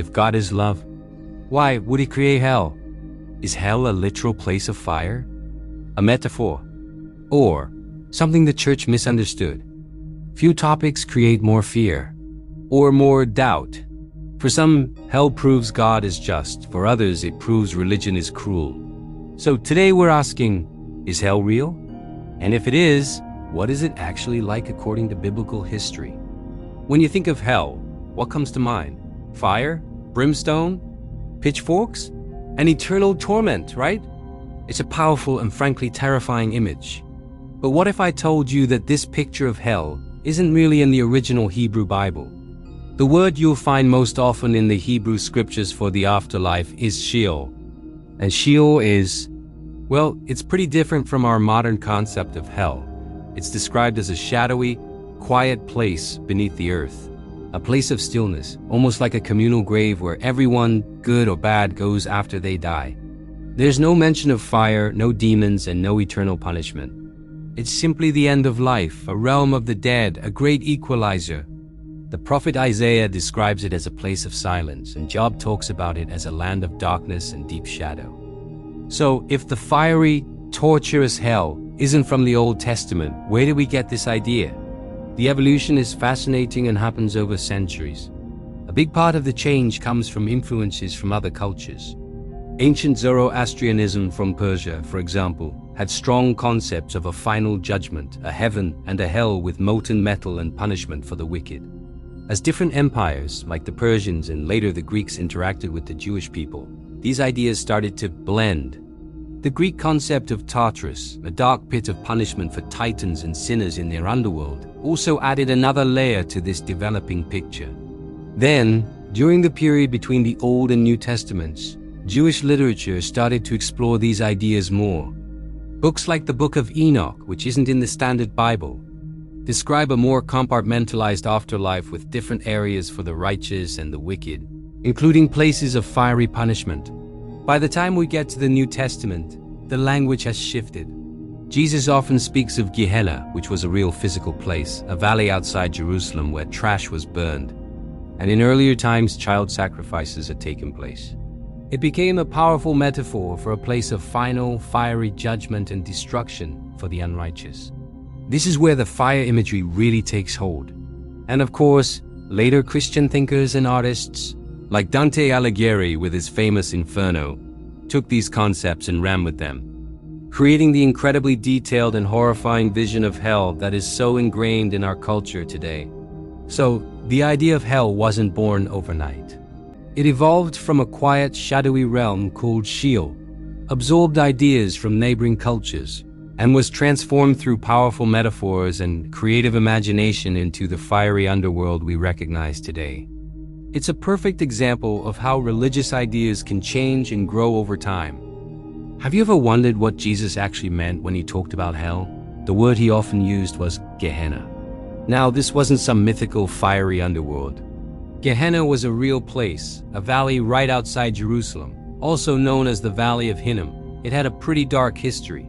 If God is love, why would he create hell? Is hell a literal place of fire? A metaphor? Or something the church misunderstood? Few topics create more fear or more doubt. For some, hell proves God is just. For others, it proves religion is cruel. So today we're asking, is hell real? And if it is, what is it actually like according to biblical history? When you think of hell, what comes to mind? Fire? Brimstone? Pitchforks? An eternal torment, right? It's a powerful and frankly terrifying image. But what if I told you that this picture of hell isn't really in the original Hebrew Bible? The word you'll find most often in the Hebrew scriptures for the afterlife is Sheol. And Sheol is, well, it's pretty different from our modern concept of hell. It's described as a shadowy, quiet place beneath the earth. A place of stillness, almost like a communal grave where everyone, good or bad, goes after they die. There's no mention of fire, no demons, and no eternal punishment. It's simply the end of life, a realm of the dead, a great equalizer. The prophet Isaiah describes it as a place of silence, and Job talks about it as a land of darkness and deep shadow. So, if the fiery, torturous hell isn't from the Old Testament, where did we get this idea? The evolution is fascinating and happens over centuries. A big part of the change comes from influences from other cultures. Ancient Zoroastrianism from Persia, for example, had strong concepts of a final judgment, a heaven and a hell with molten metal and punishment for the wicked. As different empires, like the Persians and later the Greeks, interacted with the Jewish people, these ideas started to blend. The Greek concept of Tartarus, a dark pit of punishment for titans and sinners in their underworld, also added another layer to this developing picture. Then, during the period between the Old and New Testaments, Jewish literature started to explore these ideas more. Books like the Book of Enoch, which isn't in the Standard Bible, describe a more compartmentalized afterlife with different areas for the righteous and the wicked, including places of fiery punishment. By the time we get to the New Testament, the language has shifted. Jesus often speaks of Gehenna, which was a real physical place, a valley outside Jerusalem where trash was burned. And in earlier times, child sacrifices had taken place. It became a powerful metaphor for a place of final, fiery judgment and destruction for the unrighteous. This is where the fire imagery really takes hold. And of course, later Christian thinkers and artists, like Dante Alighieri with his famous Inferno, took these concepts and ran with them, creating the incredibly detailed and horrifying vision of hell that is so ingrained in our culture today. So, the idea of hell wasn't born overnight. It evolved from a quiet, shadowy realm called Sheol, absorbed ideas from neighboring cultures, and was transformed through powerful metaphors and creative imagination into the fiery underworld we recognize today. It's a perfect example of how religious ideas can change and grow over time. Have you ever wondered what Jesus actually meant when he talked about hell? The word he often used was Gehenna. Now, this wasn't some mythical fiery underworld. Gehenna was a real place, a valley right outside Jerusalem, also known as the Valley of Hinnom. It had a pretty dark history.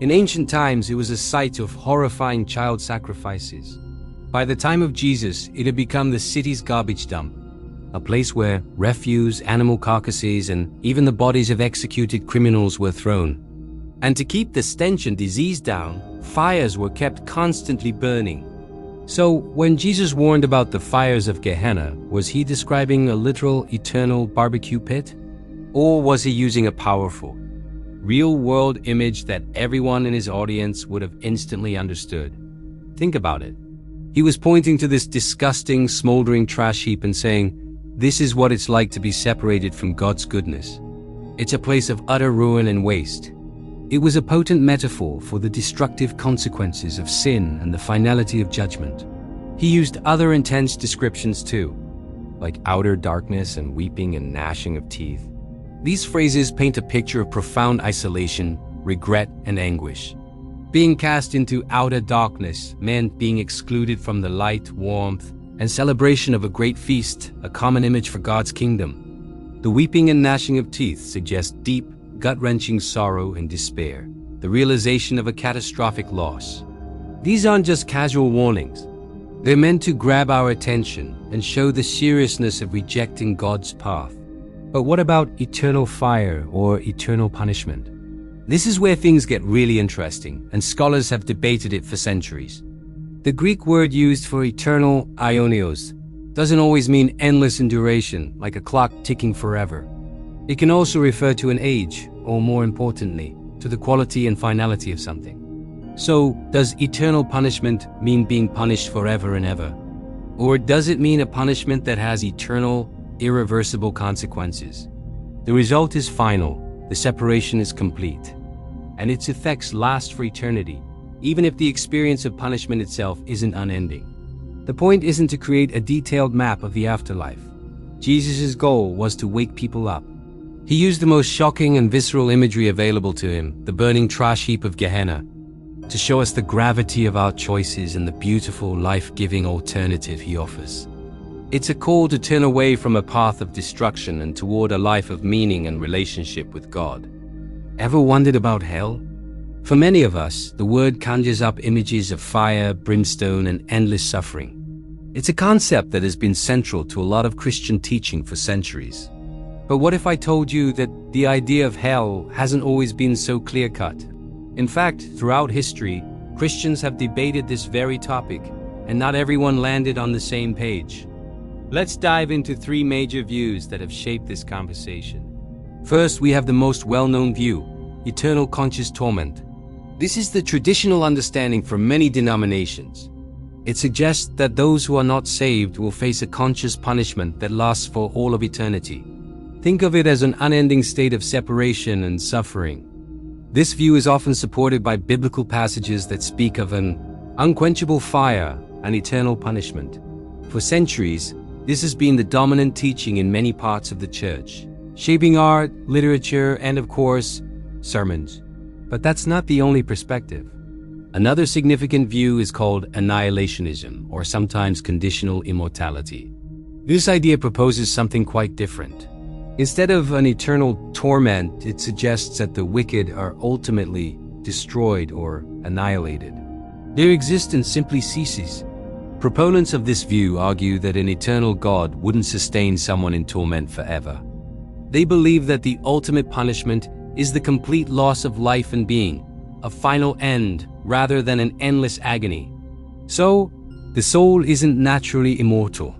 In ancient times, it was a site of horrifying child sacrifices. By the time of Jesus, it had become the city's garbage dump, a place where refuse, animal carcasses, and even the bodies of executed criminals were thrown. And to keep the stench and disease down, fires were kept constantly burning. So, when Jesus warned about the fires of Gehenna, was he describing a literal, eternal barbecue pit? Or was he using a powerful, real-world image that everyone in his audience would have instantly understood? Think about it. He was pointing to this disgusting, smoldering trash heap and saying, "This is what it's like to be separated from God's goodness. It's a place of utter ruin and waste." It was a potent metaphor for the destructive consequences of sin and the finality of judgment. He used other intense descriptions too, like outer darkness and weeping and gnashing of teeth. These phrases paint a picture of profound isolation, regret, and anguish. Being cast into outer darkness meant being excluded from the light, warmth, and celebration of a great feast, a common image for God's kingdom. The weeping and gnashing of teeth suggest deep, gut-wrenching sorrow and despair, the realization of a catastrophic loss. These aren't just casual warnings. They're meant to grab our attention and show the seriousness of rejecting God's path. But what about eternal fire or eternal punishment? This is where things get really interesting, and scholars have debated it for centuries. The Greek word used for eternal, aionios, doesn't always mean endless in duration, like a clock ticking forever. It can also refer to an age, or more importantly, to the quality and finality of something. So, does eternal punishment mean being punished forever and ever? Or does it mean a punishment that has eternal, irreversible consequences? The result is final, the separation is complete, and its effects last for eternity, even if the experience of punishment itself isn't unending. The point isn't to create a detailed map of the afterlife. Jesus' goal was to wake people up. He used the most shocking and visceral imagery available to him, the burning trash heap of Gehenna, to show us the gravity of our choices and the beautiful, life-giving alternative he offers. It's a call to turn away from a path of destruction and toward a life of meaning and relationship with God. Ever wondered about hell? For many of us, the word conjures up images of fire, brimstone, and endless suffering. It's a concept that has been central to a lot of Christian teaching for centuries. But what if I told you that the idea of hell hasn't always been so clear-cut? In fact, throughout history, Christians have debated this very topic, and not everyone landed on the same page. Let's dive into three major views that have shaped this conversation. First, we have the most well-known view, eternal conscious torment. This is the traditional understanding for many denominations. It suggests that those who are not saved will face a conscious punishment that lasts for all of eternity. Think of it as an unending state of separation and suffering. This view is often supported by biblical passages that speak of an unquenchable fire and eternal punishment. For centuries, this has been the dominant teaching in many parts of the church, shaping art, literature, and of course, sermons. But that's not the only perspective. Another significant view is called annihilationism, or sometimes conditional immortality. This idea proposes something quite different. Instead of an eternal torment, it suggests that the wicked are ultimately destroyed or annihilated. Their existence simply ceases. Proponents of this view argue that an eternal God wouldn't sustain someone in torment forever. They believe that the ultimate punishment is the complete loss of life and being, a final end rather than an endless agony. So, the soul isn't naturally immortal.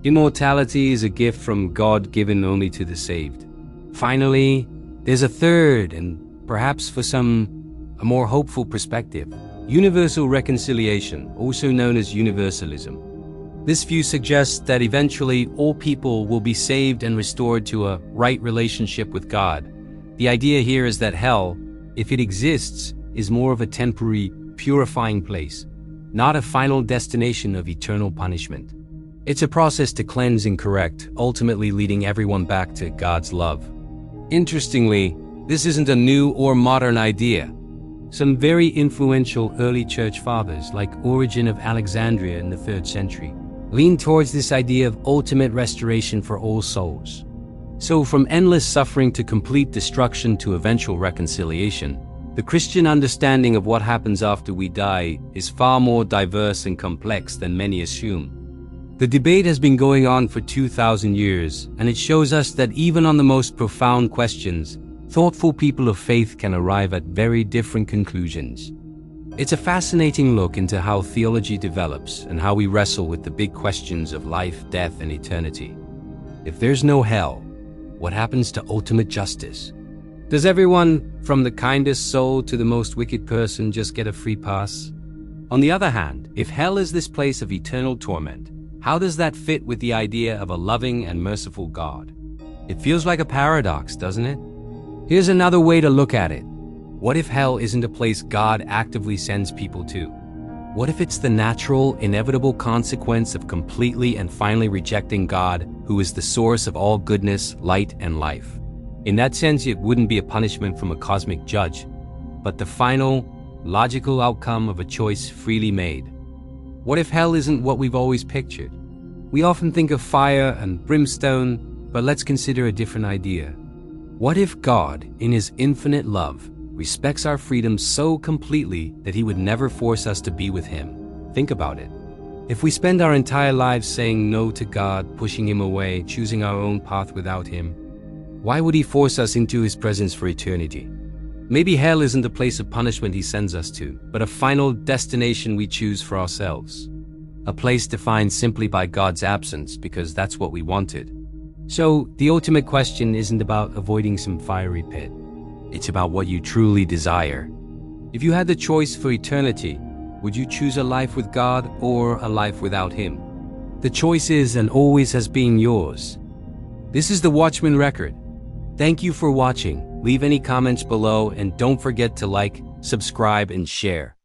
Immortality is a gift from God given only to the saved. Finally, there's a third, and perhaps for some, a more hopeful perspective. Universal reconciliation, also known as universalism. This view suggests that eventually all people will be saved and restored to a right relationship with God. The idea here is that hell, if it exists, is more of a temporary, purifying place, not a final destination of eternal punishment. It's a process to cleanse and correct, ultimately leading everyone back to God's love. Interestingly, this isn't a new or modern idea. Some very influential early church fathers, like Origen of Alexandria in the 3rd century, leaned towards this idea of ultimate restoration for all souls. So from endless suffering to complete destruction to eventual reconciliation, the Christian understanding of what happens after we die is far more diverse and complex than many assume. The debate has been going on for 2,000 years, and it shows us that even on the most profound questions, thoughtful people of faith can arrive at very different conclusions. It's a fascinating look into how theology develops and how we wrestle with the big questions of life, death, and eternity. If there's no hell, what happens to ultimate justice? Does everyone, from the kindest soul to the most wicked person, just get a free pass? On the other hand, if hell is this place of eternal torment, how does that fit with the idea of a loving and merciful God? It feels like a paradox, doesn't it? Here's another way to look at it. What if hell isn't a place God actively sends people to? What if it's the natural, inevitable consequence of completely and finally rejecting God, who is the source of all goodness, light, and life? In that sense, it wouldn't be a punishment from a cosmic judge, but the final, logical outcome of a choice freely made. What if hell isn't what we've always pictured? We often think of fire and brimstone, but let's consider a different idea. What if God, in His infinite love, respects our freedom so completely that He would never force us to be with Him? Think about it. If we spend our entire lives saying no to God, pushing Him away, choosing our own path without Him, why would He force us into His presence for eternity? Maybe hell isn't the place of punishment He sends us to, but a final destination we choose for ourselves. A place defined simply by God's absence because that's what we wanted. So, the ultimate question isn't about avoiding some fiery pit. It's about what you truly desire. If you had the choice for eternity, would you choose a life with God or a life without Him? The choice is and always has been yours. This is the Watchman Record. Thank you for watching. Leave any comments below and don't forget to like, subscribe, and share.